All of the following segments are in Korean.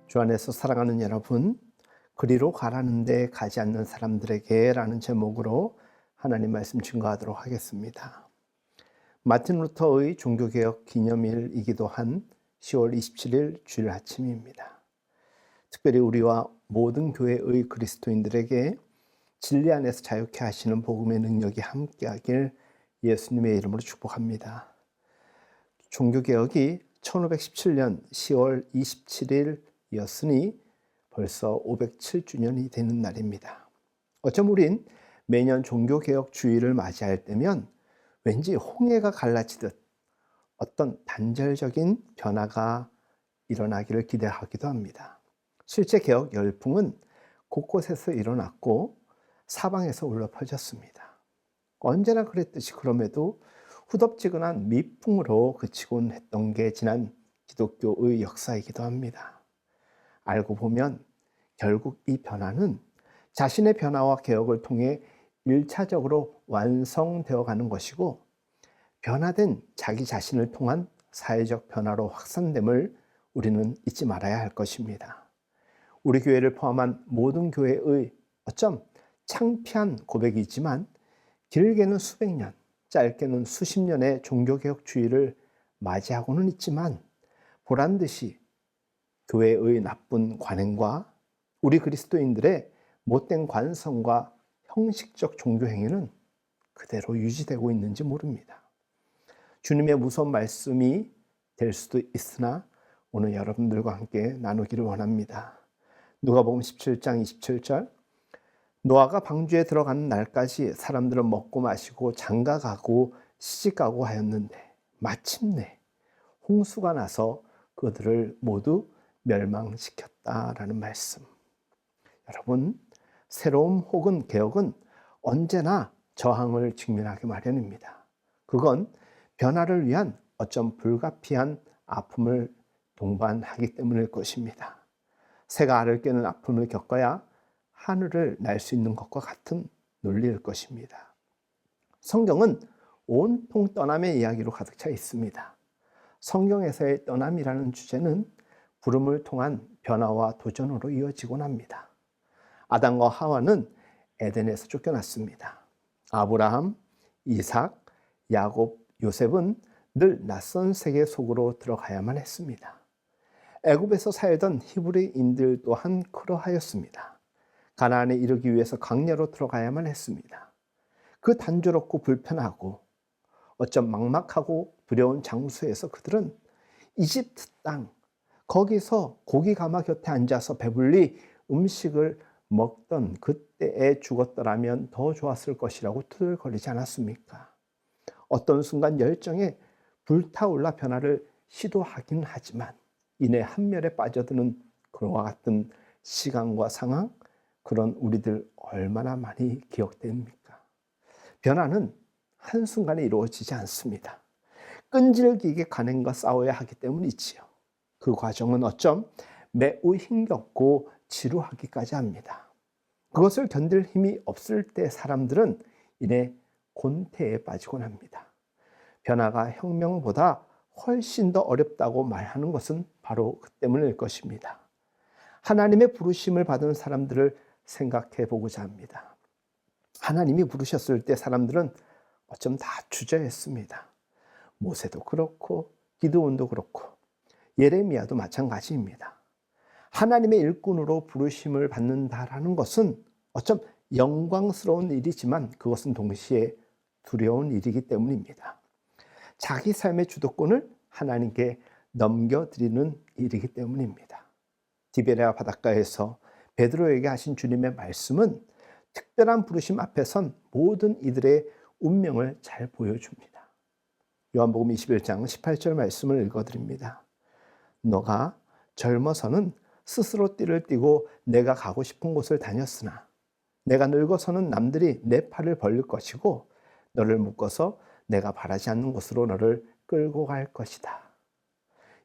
주 안에서 사랑하는 여러분, 그리로 가라는데 가지 않는 사람들에게 라는 제목으로 하나님 말씀 증거하도록 하겠습니다. 마틴 루터의 종교개혁 기념일이기도 한 10월 27일 주일 아침입니다. 특별히 우리와 모든 교회의 그리스도인들에게 진리 안에서 자유케 하시는 복음의 능력이 함께하길 예수님의 이름으로 축복합니다. 종교개혁이 1517년 10월 27일이었으니 벌써 507주년이 되는 날입니다. 어쩜 우린 매년 종교개혁 주일을 맞이할 때면 왠지 홍해가 갈라지듯 어떤 단절적인 변화가 일어나기를 기대하기도 합니다. 실제 개혁 열풍은 곳곳에서 일어났고 사방에서 울려 퍼졌습니다. 언제나 그랬듯이 그럼에도 후덥지근한 미풍으로 그치곤 했던 게 지난 기독교의 역사이기도 합니다. 알고 보면 결국 이 변화는 자신의 변화와 개혁을 통해 1차적으로 완성되어 가는 것이고, 변화된 자기 자신을 통한 사회적 변화로 확산됨을 우리는 잊지 말아야 할 것입니다. 우리 교회를 포함한 모든 교회의 어쩜 창피한 고백이지만 길게는 수백 년, 짧게는 수십 년의 종교개혁 주의를 맞이하고는 있지만 보란듯이 교회의 나쁜 관행과 우리 그리스도인들의 못된 관성과 형식적 종교 행위는 그대로 유지되고 있는지 모릅니다. 주님의 무서운 말씀이 될 수도 있으나 오늘 여러분들과 함께 나누기를 원합니다. 누가복음 17장 27절, 노아가 방주에 들어가는 날까지 사람들은 먹고 마시고 장가가고 시집가고 하였는데 마침내 홍수가 나서 그들을 모두 멸망시켰다라는 말씀. 여러분, 새로움 혹은 개혁은 언제나 저항을 직면하기 마련입니다. 그건 변화를 위한 어쩜 불가피한 아픔을 동반하기 때문일 것입니다. 새가 알을 깨는 아픔을 겪어야 하늘을 날 수 있는 것과 같은 논리일 것입니다. 성경은 온통 떠남의 이야기로 가득 차 있습니다. 성경에서의 떠남이라는 주제는 부름을 통한 변화와 도전으로 이어지곤 합니다. 아담과 하와는 에덴에서 쫓겨났습니다. 아브라함, 이삭, 야곱, 요셉은 늘 낯선 세계 속으로 들어가야만 했습니다. 애굽에서 살던 히브리인들 또한 그러하였습니다. 가나안에 이르기 위해서 광야로 들어가야만 했습니다. 그 단조롭고 불편하고 어쩜 막막하고 두려운 장소에서 그들은 이집트 땅, 거기서 고기 가마 곁에 앉아서 배불리 음식을 먹던 그때에 죽었더라면 더 좋았을 것이라고 투덜거리지 않았습니까? 어떤 순간 열정에 불타올라 변화를 시도하긴 하지만 이내 한멸에 빠져드는 그와 같은 시간과 상황, 그런 우리들 얼마나 많이 기억됩니까? 변화는 한순간에 이루어지지 않습니다. 끈질기게 간행과 싸워야 하기 때문이지요. 그 과정은 어쩜 매우 힘겹고 지루하기까지 합니다. 그것을 견딜 힘이 없을 때 사람들은 이내 곤태에 빠지곤 합니다. 변화가 혁명보다 훨씬 더 어렵다고 말하는 것은 바로 그 때문일 것입니다. 하나님의 부르심을 받은 사람들을 생각해 보고자 합니다. 하나님이 부르셨을 때 사람들은 어쩜 다 주저했습니다. 모세도 그렇고 기드온도 그렇고 예레미야도 마찬가지입니다. 하나님의 일꾼으로 부르심을 받는다라는 것은 어쩜 영광스러운 일이지만 그것은 동시에 두려운 일이기 때문입니다. 자기 삶의 주도권을 하나님께 넘겨드리는 일이기 때문입니다. 디베랴 바닷가에서 베드로에게 하신 주님의 말씀은 특별한 부르심 앞에 선 모든 이들의 운명을 잘 보여줍니다. 요한복음 21장 18절 말씀을 읽어드립니다. 너가 젊어서는 스스로 띠를 띠고 내가 가고 싶은 곳을 다녔으나 내가 늙어서는 남들이 내 팔을 벌릴 것이고 너를 묶어서 내가 바라지 않는 곳으로 너를 끌고 갈 것이다.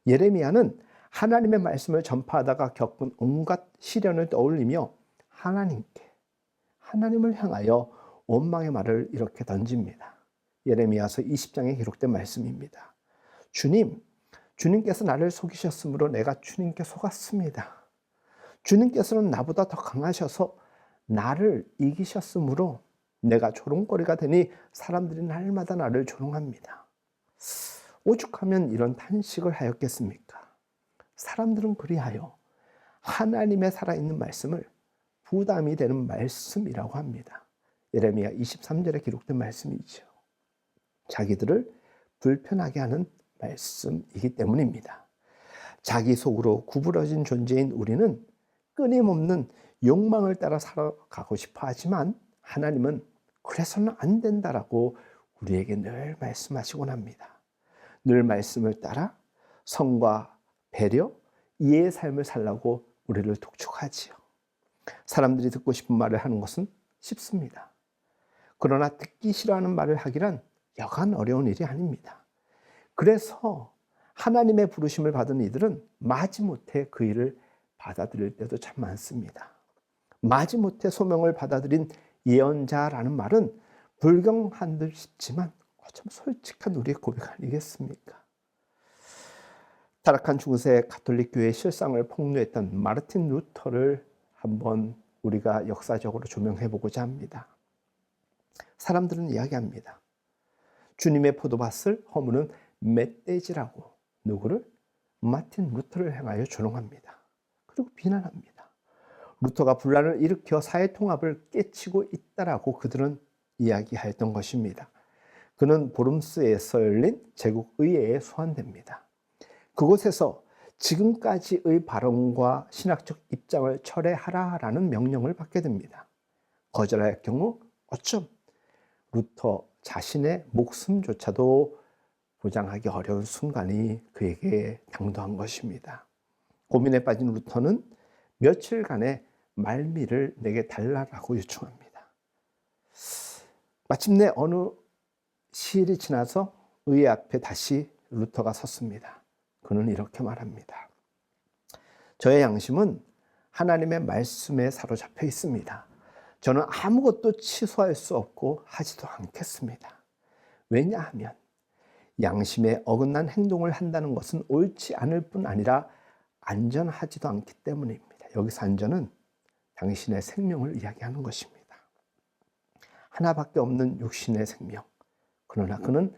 예레미야는 하나님의 말씀을 전파하다가 겪은 온갖 시련을 떠올리며 하나님을 향하여 원망의 말을 이렇게 던집니다. 예레미야서 20장에 기록된 말씀입니다. 주님께서 나를 속이셨으므로 내가 주님께 속았습니다. 주님께서는 나보다 더 강하셔서 나를 이기셨으므로 내가 조롱거리가 되니 사람들이 날마다 나를 조롱합니다. 오죽하면 이런 탄식을 하였겠습니까? 사람들은 그리하여 하나님의 살아있는 말씀을 부담이 되는 말씀이라고 합니다. 예레미야 23절에 기록된 말씀이죠. 자기들을 불편하게 하는 말씀이기 때문입니다. 자기 속으로 구부러진 존재인 우리는 끊임없는 욕망을 따라 살아가고 싶어 하지만 하나님은 그래서는 안 된다라고 우리에게 늘 말씀하시곤 합니다. 늘 말씀을 따라 성과 배려, 이해의 삶을 살라고 우리를 독촉하지요. 사람들이 듣고 싶은 말을 하는 것은 쉽습니다. 그러나 듣기 싫어하는 말을 하기란 여간 어려운 일이 아닙니다. 그래서 하나님의 부르심을 받은 이들은 마지못해 그 일을 받아들일 때도 참 많습니다. 마지못해 소명을 받아들인 예언자라는 말은 불경한 듯 싶지만 참 솔직한 우리의 고백 아니겠습니까? 타락한 중세 가톨릭 교회의 실상을 폭로했던 마르틴 루터를 한번 우리가 역사적으로 조명해 보고자 합니다. 사람들은 이야기합니다. 주님의 포도밭을 허무는 멧돼지라고 누구를? 마틴 루터를 향하여 조롱합니다. 그리고 비난합니다. 루터가 분란을 일으켜 사회 통합을 깨치고 있다라고 그들은 이야기하였던 것입니다. 그는 보름스에서 열린 제국의회에 소환됩니다. 그곳에서 지금까지의 발언과 신학적 입장을 철회하라라는 명령을 받게 됩니다. 거절할 경우 어쩜 루터 자신의 목숨조차도 보장하기 어려운 순간이 그에게 당도한 것입니다. 고민에 빠진 루터는 며칠간의 말미를 내게 달라라고 요청합니다. 마침내 어느 시일이 지나서 의회 앞에 다시 루터가 섰습니다. 그는 이렇게 말합니다. 저의 양심은 하나님의 말씀에 사로잡혀 있습니다. 저는 아무것도 취소할 수 없고 하지도 않겠습니다. 왜냐하면 양심에 어긋난 행동을 한다는 것은 옳지 않을 뿐 아니라 안전하지도 않기 때문입니다. 여기서 안전은 당신의 생명을 이야기하는 것입니다. 하나밖에 없는 육신의 생명. 그러나 그는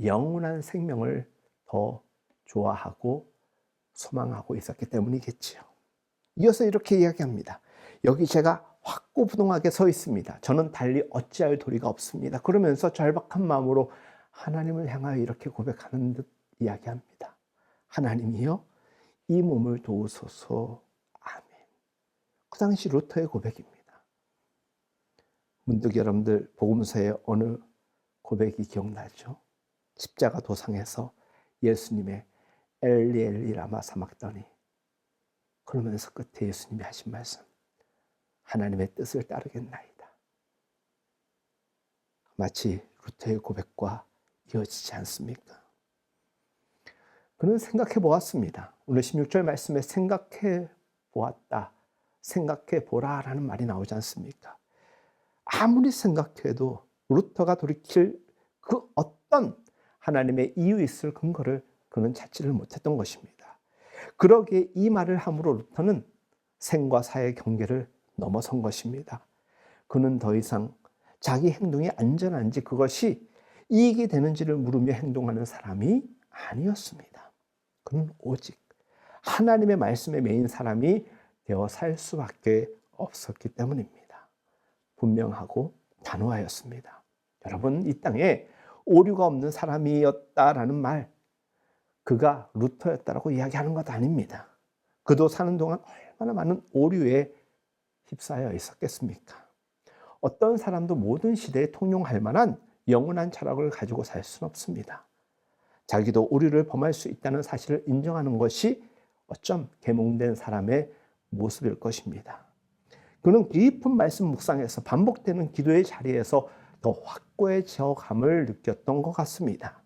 영원한 생명을 더 좋아하고 소망하고 있었기 때문이겠지요. 이어서 이렇게 이야기합니다. 여기 제가 확고부동하게 서 있습니다. 저는 달리 어찌할 도리가 없습니다. 그러면서 절박한 마음으로 하나님을 향하여 이렇게 고백하는 듯 이야기합니다. 하나님이여 이 몸을 도우소서. 아멘. 그 당시 루터의 고백입니다. 문득 여러분들 복음서의 어느 고백이 기억나죠? 십자가 도상에서 예수님의 엘리 엘리 라마 사막더니 그러면서 끝에 예수님이 하신 말씀 하나님의 뜻을 따르겠나이다. 마치 루터의 고백과 이어지지 않습니까? 그는 생각해 보았습니다. 오늘 16절 말씀에 생각해 보았다, 생각해 보라라는 말이 나오지 않습니까? 아무리 생각해도 루터가 돌이킬 그 어떤 하나님의 이유 있을 근거를 그는 찾지를 못했던 것입니다. 그러기에 이 말을 함으로 루터는 생과 사의 경계를 넘어선 것입니다. 그는 더 이상 자기 행동이 안전한지 그것이 이익이 되는지를 물으며 행동하는 사람이 아니었습니다. 그는 오직 하나님의 말씀에 매인 사람이 되어 살 수밖에 없었기 때문입니다. 분명하고 단호하였습니다. 여러분, 이 땅에 오류가 없는 사람이었다라는 말, 그가 루터였다라고 이야기하는 것 아닙니다. 그도 사는 동안 얼마나 많은 오류에 휩싸여 있었겠습니까? 어떤 사람도 모든 시대에 통용할 만한 영원한 철학을 가지고 살 수는 없습니다. 자기도 오류를 범할 수 있다는 사실을 인정하는 것이 어쩜 계몽된 사람의 모습일 것입니다. 그는 깊은 말씀 묵상에서 반복되는 기도의 자리에서 더 확고해져 감을 느꼈던 것 같습니다.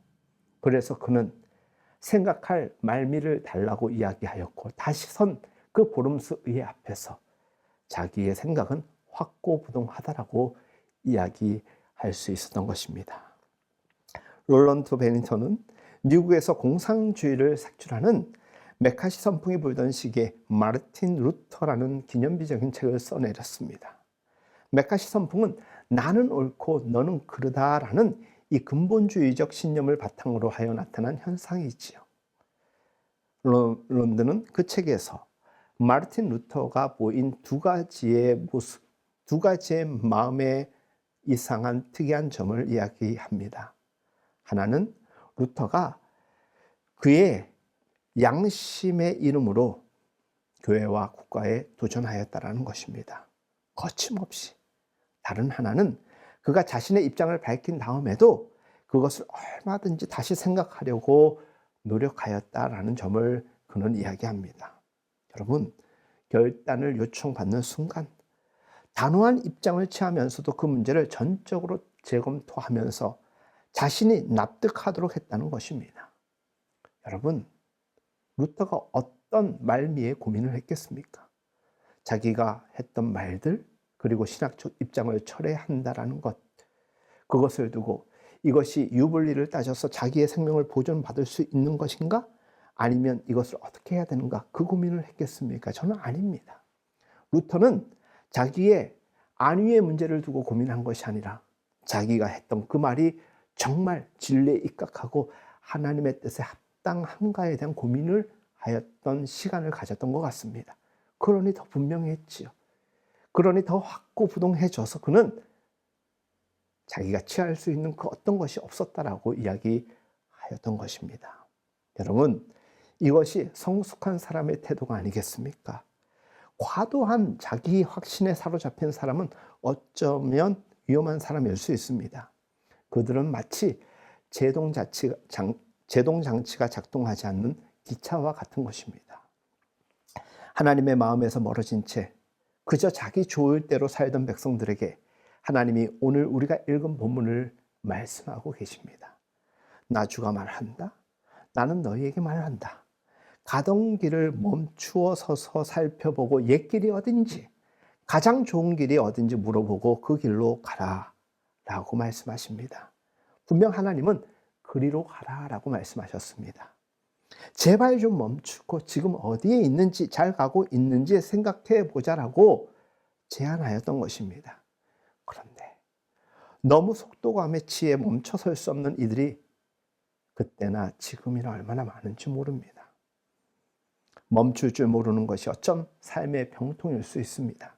그래서 그는 생각할 말미를 달라고 이야기하였고 다시 선 그 보름스 의회 앞에서 자기의 생각은 확고부동하다라고 이야기할 수 있었던 것입니다. 롤런트 베니턴은 미국에서 공산주의를 색출하는 메카시 선풍이 불던 시기에 마르틴 루터라는 기념비적인 책을 써내렸습니다. 메카시 선풍은 나는 옳고 너는 그르다라는 이 근본주의적 신념을 바탕으로 하여 나타난 현상이지요. 론드는 그 책에서 마르틴 루터가 보인 두 가지의 모습, 두 가지의 마음의 이상한 특이한 점을 이야기합니다. 하나는 루터가 그의 양심의 이름으로 교회와 국가에 도전하였다라는 것입니다. 거침없이. 다른 하나는 그가 자신의 입장을 밝힌 다음에도 그것을 얼마든지 다시 생각하려고 노력하였다라는 점을 그는 이야기합니다. 여러분, 결단을 요청받는 순간 단호한 입장을 취하면서도 그 문제를 전적으로 재검토하면서 자신이 납득하도록 했다는 것입니다. 여러분, 루터가 어떤 말미에 고민을 했겠습니까? 자기가 했던 말들, 그리고 신학적 입장을 철회한다라는 것, 그것을 두고 이것이 유불리를 따져서 자기의 생명을 보존받을 수 있는 것인가? 아니면 이것을 어떻게 해야 되는가? 그 고민을 했겠습니까? 저는 아닙니다. 루터는 자기의 안위의 문제를 두고 고민한 것이 아니라 자기가 했던 그 말이 정말 진리에 입각하고 하나님의 뜻에 합당한가에 대한 고민을 하였던 시간을 가졌던 것 같습니다. 그러니 더 분명했지요. 그러니 더 확고부동해져서 그는 자기가 취할 수 있는 그 어떤 것이 없었다라고 이야기하였던 것입니다. 여러분, 이것이 성숙한 사람의 태도가 아니겠습니까? 과도한 자기 확신에 사로잡힌 사람은 어쩌면 위험한 사람일 수 있습니다. 그들은 마치 제동장치가 작동하지 않는 기차와 같은 것입니다. 하나님의 마음에서 멀어진 채 그저 자기 좋을 대로 살던 백성들에게 하나님이 오늘 우리가 읽은 본문을 말씀하고 계십니다. 나 주가 말한다. 나는 너희에게 말한다. 가던 길을 멈추어 서서 살펴보고 옛길이 어딘지, 가장 좋은 길이 어딘지 물어보고 그 길로 가라 라고 말씀하십니다. 분명 하나님은 그리로 가라 라고 말씀하셨습니다. 제발 좀 멈추고 지금 어디에 있는지, 잘 가고 있는지 생각해 보자라고 제안하였던 것입니다. 그런데 너무 속도감에 취해 멈춰설 수 없는 이들이 그때나 지금이나 얼마나 많은지 모릅니다. 멈출 줄 모르는 것이 어쩜 삶의 병통일 수 있습니다.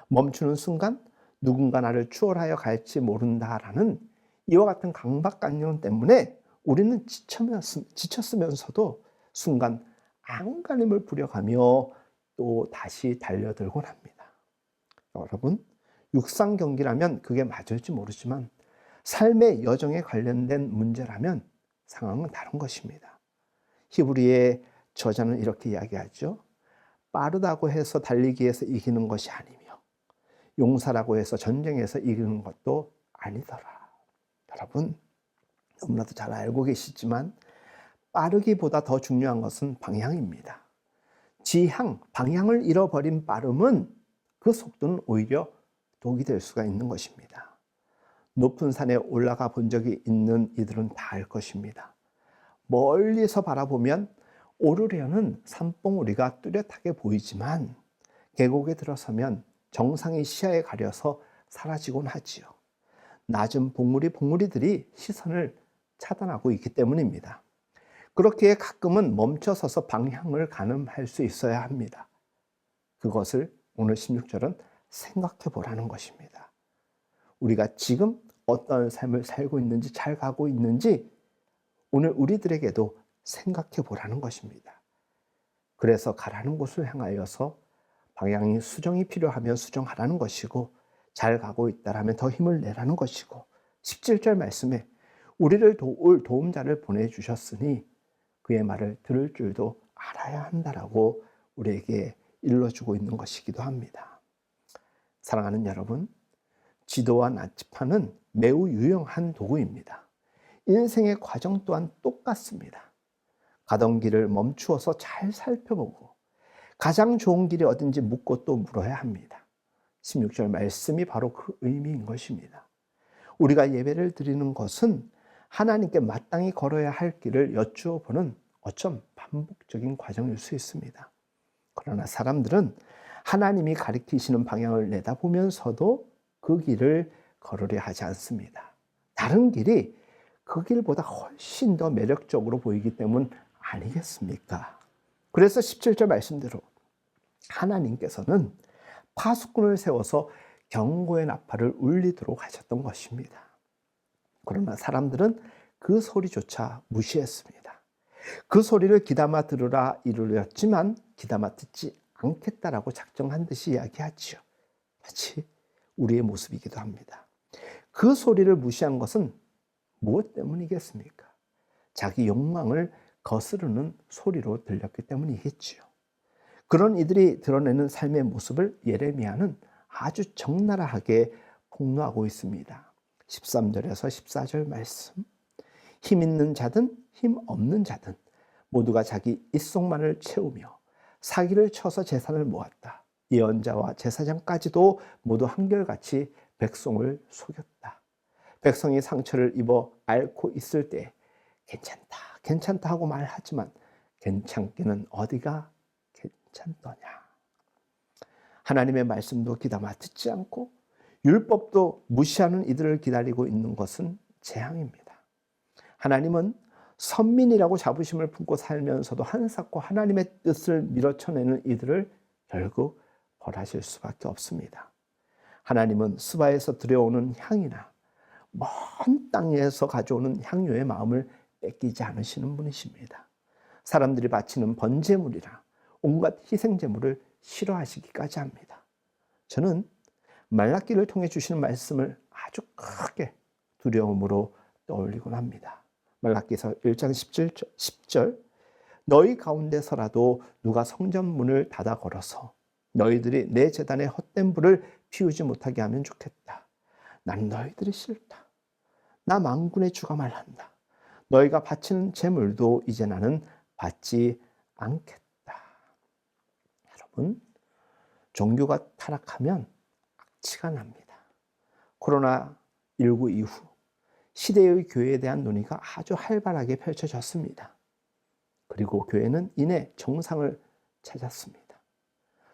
멈추는 순간 누군가 나를 추월하여 갈지 모른다라는 이와 같은 강박관념 때문에 우리는 지쳤으면서도 순간 안간힘을 부려가며 또 다시 달려들곤 합니다. 여러분, 육상 경기라면 그게 맞을지 모르지만 삶의 여정에 관련된 문제라면 상황은 다른 것입니다. 히브리의 저자는 이렇게 이야기하죠. 빠르다고 해서 달리기에서 이기는 것이 아니며 용사라고 해서 전쟁에서 이기는 것도 아니더라. 여러분, 너무나도 잘 알고 계시지만 빠르기보다 더 중요한 것은 방향입니다. 방향을 잃어버린 빠름은 그 속도는 오히려 독이 될 수가 있는 것입니다. 높은 산에 올라가 본 적이 있는 이들은 다 알 것입니다. 멀리서 바라보면 오르려는 산봉우리가 뚜렷하게 보이지만 계곡에 들어서면 정상이 시야에 가려서 사라지곤 하지요. 낮은 봉우리들이 시선을 차단하고 있기 때문입니다. 그렇기에 가끔은 멈춰서서 방향을 가늠할 수 있어야 합니다. 그것을 오늘 16절은 생각해 보라는 것입니다. 우리가 지금 어떤 삶을 살고 있는지, 잘 가고 있는지 오늘 우리들에게도 생각해 보라는 것입니다. 그래서 가라는 곳을 향하여서 방향이 수정이 필요하면 수정하라는 것이고 잘 가고 있다라면 더 힘을 내라는 것이고 17절 말씀에 우리를 도울 도움자를 보내주셨으니 그의 말을 들을 줄도 알아야 한다라고 우리에게 일러주고 있는 것이기도 합니다. 사랑하는 여러분, 지도와 나침판은 매우 유용한 도구입니다. 인생의 과정 또한 똑같습니다. 가던 길을 멈추어서 잘 살펴보고 가장 좋은 길이 어딘지 묻고 또 물어야 합니다. 16절 말씀이 바로 그 의미인 것입니다. 우리가 예배를 드리는 것은 하나님께 마땅히 걸어야 할 길을 여쭈어 보는 어쩜 반복적인 과정일 수 있습니다. 그러나 사람들은 하나님이 가리키시는 방향을 내다보면서도 그 길을 걸으려 하지 않습니다. 다른 길이 그 길보다 훨씬 더 매력적으로 보이기 때문 아니겠습니까? 그래서 17절 말씀대로 하나님께서는 파수꾼을 세워서 경고의 나팔을 울리도록 하셨던 것입니다. 그러나 사람들은 그 소리조차 무시했습니다. 그 소리를 귀담아 들으라 이르렀지만 귀담아 듣지 않겠다라고 작정한 듯이 이야기하지요. 마치 우리의 모습이기도 합니다. 그 소리를 무시한 것은 무엇 때문이겠습니까? 자기 욕망을 거스르는 소리로 들렸기 때문이겠지요. 그런 이들이 드러내는 삶의 모습을 예레미야는 아주 적나라하게 폭로하고 있습니다. 13절에서 14절 말씀. 힘 있는 자든 힘 없는 자든 모두가 자기 입속만을 채우며 사기를 쳐서 재산을 모았다. 예언자와 제사장까지도 모두 한결같이 백성을 속였다. 백성이 상처를 입어 앓고 있을 때 괜찮다, 괜찮다 하고 말하지만 괜찮기는 어디가 괜찮더냐. 하나님의 말씀도 귀담아 듣지 않고 율법도 무시하는 이들을 기다리고 있는 것은 재앙입니다. 하나님은 선민이라고 자부심을 품고 살면서도 한사코 하나님의 뜻을 밀어쳐내는 이들을 결국 벌하실 수밖에 없습니다. 하나님은 스바에서 들여오는 향이나 먼 땅에서 가져오는 향료의 마음을 뺏기지 않으시는 분이십니다. 사람들이 바치는 번제물이나 온갖 희생제물을 싫어하시기까지 합니다. 저는 말라기를 통해 주시는 말씀을 아주 크게 두려움으로 떠올리곤 합니다. 말라기서 1장 10절 너희 가운데서라도 누가 성전문을 닫아 걸어서 너희들이 내 제단에 헛된 불을 피우지 못하게 하면 좋겠다. 나는 너희들이 싫다. 나 만군의 주가 말한다. 너희가 바치는 제물도 이제 나는 받지 않겠다. 여러분, 종교가 타락하면 악취가 납니다. 코로나19 이후 시대의 교회에 대한 논의가 아주 활발하게 펼쳐졌습니다. 그리고 교회는 이내 정상을 찾았습니다.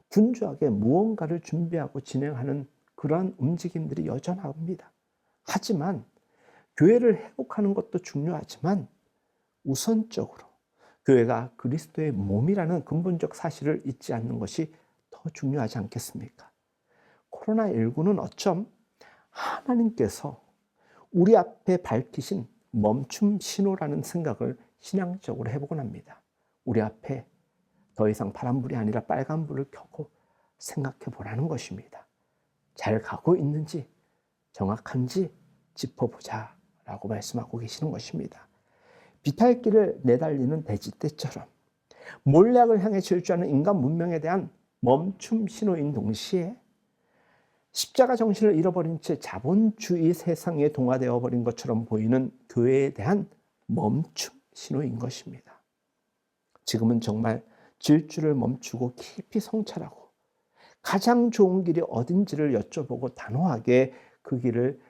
분주하게 무언가를 준비하고 진행하는 그러한 움직임들이 여전합니다. 하지만 교회를 회복하는 것도 중요하지만 우선적으로 교회가 그리스도의 몸이라는 근본적 사실을 잊지 않는 것이 더 중요하지 않겠습니까? 코로나19는 어쩜 하나님께서 우리 앞에 밝히신 멈춤 신호라는 생각을 신앙적으로 해보곤 합니다. 우리 앞에 더 이상 파란불이 아니라 빨간불을 켜고 생각해 보라는 것입니다. 잘 가고 있는지 정확한지 짚어보자 라고 말씀하고 계시는 것입니다. 비탈길을 내달리는 돼지떼처럼 몰약을 향해 질주하는 인간 문명에 대한 멈춤 신호인 동시에 십자가 정신을 잃어버린 채 자본주의 세상에 동화되어 버린 것처럼 보이는 교회에 대한 멈춤 신호인 것입니다. 지금은 정말 질주를 멈추고 깊이 성찰하고 가장 좋은 길이 어딘지를 여쭤보고 단호하게 그 길을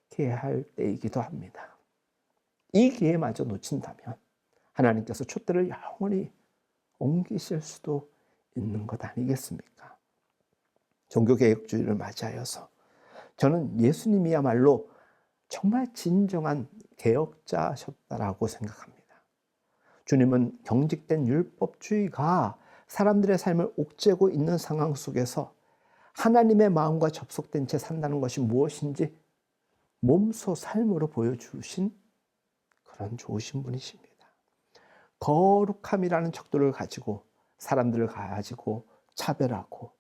택해야 할 때이기도 합니다. 이 기회마저 놓친다면 하나님께서 촛대를 영원히 옮기실 수도 있는 것 아니겠습니까? 종교개혁주의를 맞이하여서 저는 예수님이야말로 정말 진정한 개혁자셨다라고 생각합니다. 주님은 경직된 율법주의가 사람들의 삶을 옥죄고 있는 상황 속에서 하나님의 마음과 접속된 채 산다는 것이 무엇인지 몸소 삶으로 보여주신 그런 좋으신 분이십니다. 거룩함이라는 척도를 가지고 사람들을 가지고 차별하고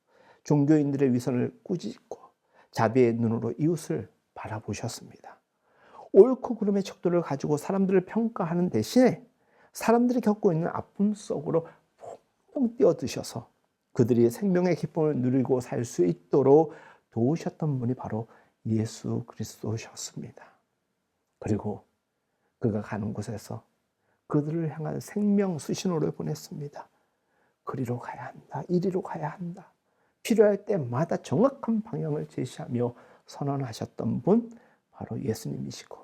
종교인들의 위선을 꾸짖고 자비의 눈으로 이웃을 바라보셨습니다. 옳고 그름의 척도를 가지고 사람들을 평가하는 대신에 사람들이 겪고 있는 아픔 속으로 퐁퐁 뛰어드셔서 그들이 생명의 기쁨을 누리고 살 수 있도록 도우셨던 분이 바로 예수 그리스도셨습니다. 그리고 그가 가는 곳에서 그들을 향한 생명 수신호를 보냈습니다. 그리로 가야 한다. 이리로 가야 한다. 필요할 때마다 정확한 방향을 제시하며 선언하셨던 분 바로 예수님이시고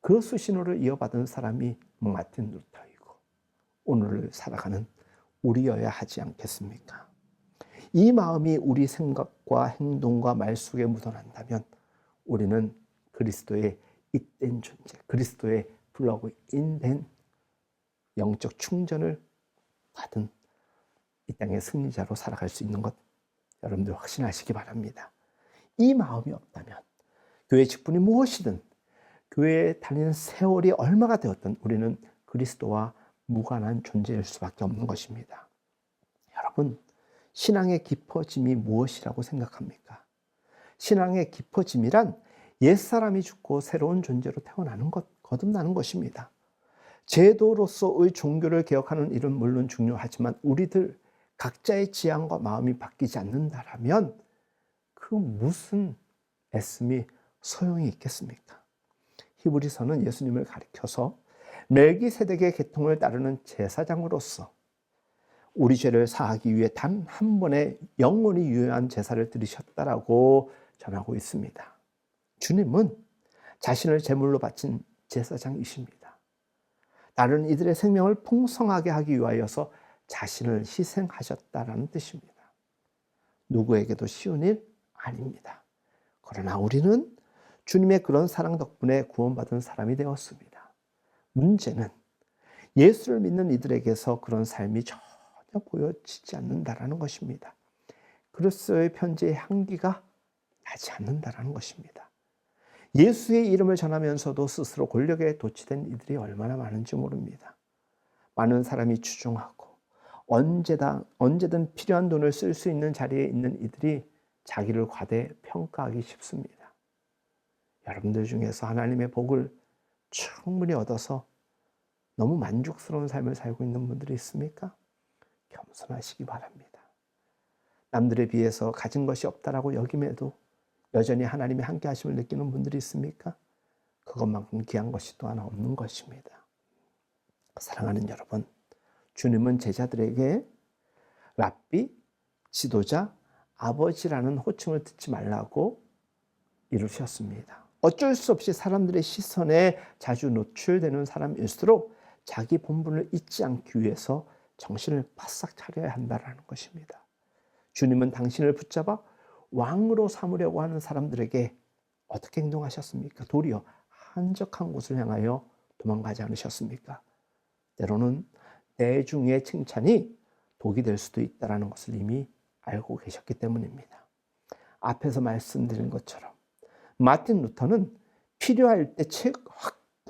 그 수신호를 이어받은 사람이 마틴 루터이고 오늘을 살아가는 우리여야 하지 않겠습니까? 이 마음이 우리 생각과 행동과 말 속에 묻어난다면 우리는 그리스도의 잇된 존재, 그리스도의 플러그 인된 영적 충전을 받은 이 땅의 승리자로 살아갈 수 있는 것 여러분들 확신하시기 바랍니다. 이 마음이 없다면 교회 직분이 무엇이든 교회에 다니는 세월이 얼마가 되었든 우리는 그리스도와 무관한 존재일 수밖에 없는 것입니다. 여러분, 신앙의 깊어짐이 무엇이라고 생각합니까? 신앙의 깊어짐이란 옛사람이 죽고 새로운 존재로 태어나는 것, 거듭나는 것입니다. 제도로서의 종교를 개혁하는 일은 물론 중요하지만 우리들 각자의 지향과 마음이 바뀌지 않는다라면 그 무슨 애씀이 소용이 있겠습니까? 히브리서는 예수님을 가리켜서 멜기세덱의 계통을 따르는 제사장으로서 우리 죄를 사하기 위해 단 한 번의 영원히 유효한 제사를 드리셨다라고 전하고 있습니다. 주님은 자신을 제물로 바친 제사장이십니다. 다른 이들의 생명을 풍성하게 하기 위하여서 자신을 희생하셨다라는 뜻입니다. 누구에게도 쉬운 일 아닙니다. 그러나 우리는 주님의 그런 사랑 덕분에 구원받은 사람이 되었습니다. 문제는 예수를 믿는 이들에게서 그런 삶이 전혀 보여지지 않는다라는 것입니다. 그리스도의 편지의 향기가 나지 않는다라는 것입니다. 예수의 이름을 전하면서도 스스로 권력에 도취된 이들이 얼마나 많은지 모릅니다. 많은 사람이 추종하고 언제든 필요한 돈을 쓸 수 있는 자리에 있는 이들이 자기를 과대평가하기 쉽습니다. 여러분들 중에서 하나님의 복을 충분히 얻어서 너무 만족스러운 삶을 살고 있는 분들이 있습니까? 겸손하시기 바랍니다. 남들에 비해서 가진 것이 없다라고 여김에도 여전히 하나님의 함께 하심을 느끼는 분들이 있습니까? 그것만큼 귀한 것이 또 하나 없는 것입니다. 사랑하는 여러분, 주님은 제자들에게 랍비, 지도자, 아버지라는 호칭을 듣지 말라고 이루셨습니다. 어쩔 수 없이 사람들의 시선에 자주 노출되는 사람일수록 자기 본분을 잊지 않기 위해서 정신을 바싹 차려야 한다는 것입니다. 주님은 당신을 붙잡아 왕으로 삼으려고 하는 사람들에게 어떻게 행동하셨습니까? 도리어 한적한 곳을 향하여 도망가지 않으셨습니까? 때로는 대중의 칭찬이 독이 될 수도 있다는 것을 이미 알고 계셨기 때문입니다. 앞에서 말씀드린 것처럼 마틴 루터는 필요할 때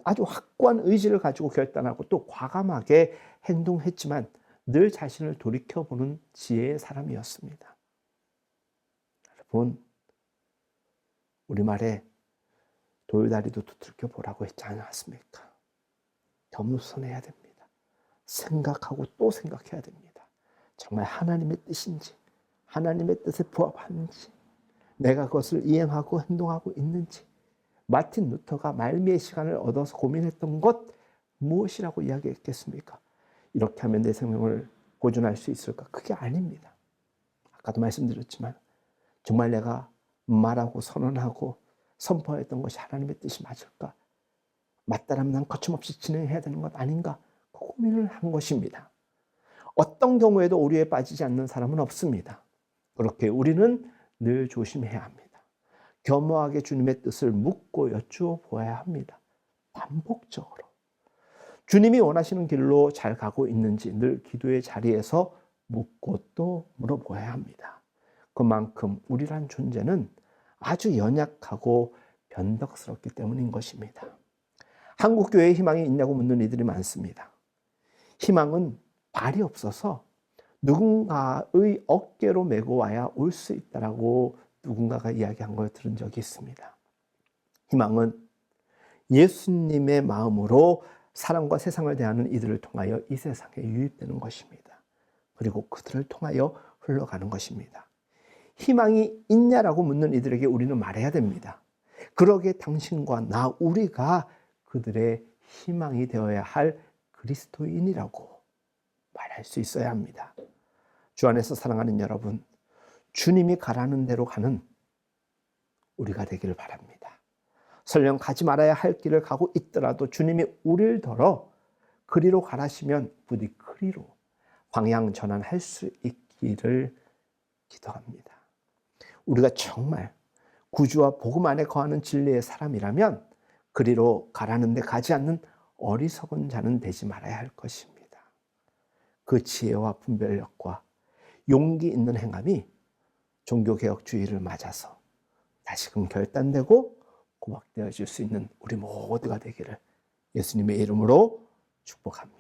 아주 확고한 의지를 가지고 결단하고 또 과감하게 행동했지만 늘 자신을 돌이켜보는 지혜의 사람이었습니다. 여러분, 우리말에 돌다리도 두들겨 보라고 했지 않았습니까? 겸손해야 됩니다. 생각하고 또 생각해야 됩니다. 정말 하나님의 뜻인지, 하나님의 뜻에 부합하는지, 내가 그것을 이행하고 행동하고 있는지, 마틴 루터가 말미의 시간을 얻어서 고민했던 것 무엇이라고 이야기했겠습니까? 이렇게 하면 내 생명을 보존할 수 있을까? 그게 아닙니다. 아까도 말씀드렸지만 정말 내가 말하고 선언하고 선포했던 것이 하나님의 뜻이 맞을까? 맞다라면 난 거침없이 진행해야 되는 것 아닌가? 그 고민을 한 것입니다. 어떤 경우에도 오류에 빠지지 않는 사람은 없습니다. 그렇게 우리는 늘 조심해야 합니다. 겸허하게 주님의 뜻을 묻고 여쭈어 보아야 합니다. 반복적으로. 주님이 원하시는 길로 잘 가고 있는지 늘 기도의 자리에서 묻고 또 물어보아야 합니다. 그만큼 우리란 존재는 아주 연약하고 변덕스럽기 때문인 것입니다. 한국 교회에 희망이 있냐고 묻는 이들이 많습니다. 희망은 발이 없어서 누군가의 어깨로 메고 와야 올 수 있다라고 누군가가 이야기한 걸 들은 적이 있습니다. 희망은 예수님의 마음으로 사람과 세상을 대하는 이들을 통하여 이 세상에 유입되는 것입니다. 그리고 그들을 통하여 흘러가는 것입니다. 희망이 있냐라고 묻는 이들에게 우리는 말해야 됩니다. 그러기에 당신과 나, 우리가 그들의 희망이 되어야 할 그리스도인이라고 말할 수 있어야 합니다. 주 안에서 사랑하는 여러분, 주님이 가라는 대로 가는 우리가 되기를 바랍니다. 설령 가지 말아야 할 길을 가고 있더라도 주님이 우리를 더러 그리로 가라시면 부디 그리로 방향 전환할 수 있기를 기도합니다. 우리가 정말 구주와 복음 안에 거하는 진리의 사람이라면 그리로 가라는 데 가지 않는 어리석은 자는 되지 말아야 할 것입니다. 그 지혜와 분별력과 용기 있는 행함이 종교개혁주의를 맞아서 다시금 결단되고 고박되어질 수 있는 우리 모두가 되기를 예수님의 이름으로 축복합니다.